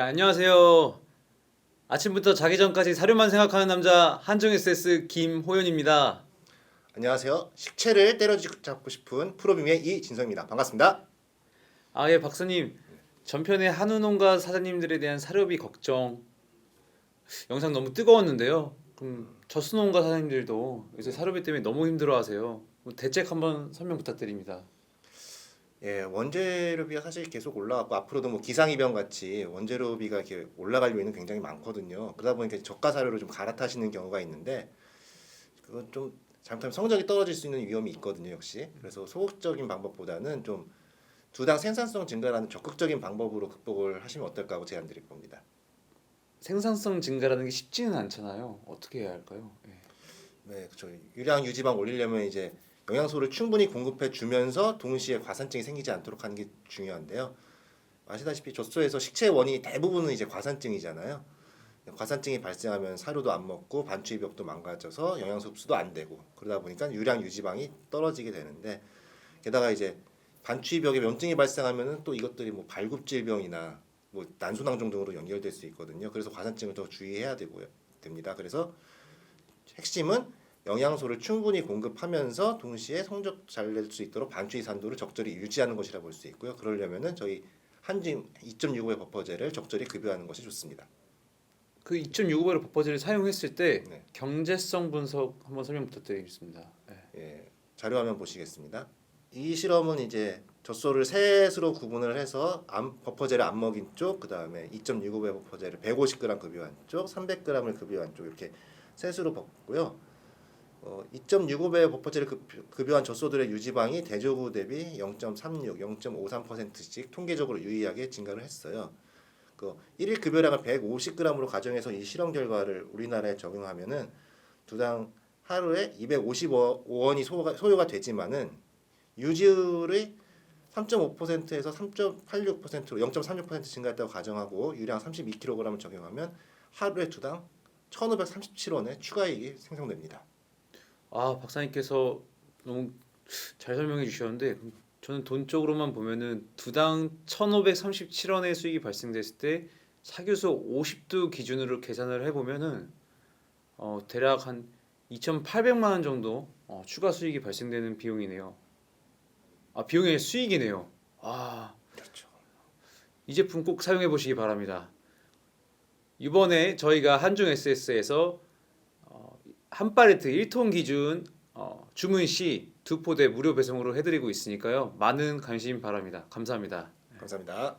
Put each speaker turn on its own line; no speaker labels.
안녕하세요. 아침부터 자기 전까지 사료만 생각하는 남자 한중 SS 김호연입니다.
안녕하세요. 식채를 때려잡고 싶은 프로빔의 이진성입니다. 반갑습니다.
예, 박사님. 전편에 한우 농가 사장님들에 대한 사료비 걱정 영상 너무 뜨거웠는데요. 그럼 젖수 농가 사장님들도 요새 사료비 때문에 너무 힘들어하세요. 대책 한번 설명 부탁드립니다.
예, 원재료비가 사실 계속 올라갔고 앞으로도 뭐 기상이변 같이 원재료비가 이렇게 올라갈 요인은 굉장히 많거든요. 그러다 보니까 저가 사료로 좀 갈아타시는 경우가 있는데 그건 좀 잘못하면 성적이 떨어질 수 있는 위험이 있거든요, 역시. 그래서 소극적인 방법보다는 좀 두당 생산성 증가라는 적극적인 방법으로 극복을 하시면 어떨까 하고 제안 드릴 겁니다.
생산성 증가라는 게 쉽지는 않잖아요. 어떻게 해야 할까요? 예.
네, 그렇죠. 유량 유지방 올리려면 이제 영양소를 충분히 공급해 주면서 동시에 과산증이 생기지 않도록 하는 게 중요한데요. 아시다시피 젖소에서 식체 원인이 대부분은 이제 과산증이잖아요. 과산증이 발생하면 사료도 안 먹고 반추위벽도 망가져서 영양소 흡수도 안 되고 그러다 보니까 유량 유지방이 떨어지게 되는데 게다가 이제 반추위벽에 염증이 발생하면은 또 이것들이 뭐 발굽질병이나 뭐 난소낭종 등으로 연결될 수 있거든요. 그래서 과산증을 더 주의해야 됩니다. 그래서 핵심은 영양소를 충분히 공급하면서 동시에 성적 잘 낼 수 있도록 반추위 산도를 적절히 유지하는 것이라 볼 수 있고요. 그러려면은 저희 한짐 2.65의 버퍼제를 적절히 급여하는 것이 좋습니다.
그 2.65배로 버퍼제를 사용했을 때
네.
경제성 분석 한번 설명 부탁드리겠습니다. 예.
예, 자료 화면 보시겠습니다. 이 실험은 이제 젖소를 셋으로 구분을 해서 버퍼제를 안 먹인 쪽, 그 다음에 2.65배 버퍼제를 150g 급여한 쪽, 300g을 급여한 쪽 이렇게 셋으로 봤고요. 2.65배 버퍼제를 급여한 젖소들의 유지방이 대조구 대비 0.36, 0.53%씩 통계적으로 유의하게 증가를 했어요. 그 1일 급여량을 150g으로 가정해서 이 실험 결과를 우리나라에 적용하면은 두당 하루에 255원이 소요가 되지만은 유지율이 3.5%에서 3.86%로 0.36% 증가했다고 가정하고 유량 32kg을 적용하면 하루에 두당 1,537원의 추가이익이 생성됩니다.
박사님께서 너무 잘 설명해 주셨는데 저는 돈적으로만 보면은 두당 1,537원의 수익이 발생됐을 때 사교수 50두 기준으로 계산을 해보면은 대략 한 2,800만 원 정도 추가 수익이 발생되는 비용이네요. 비용의 수익이네요.
그렇죠.
이 제품 꼭 사용해 보시기 바랍니다. 이번에 저희가 한중 SS에서 한 팔레트 1톤 기준 주문 시 2포대 무료 배송으로 해드리고 있으니까요. 많은 관심 바랍니다. 감사합니다.
감사합니다.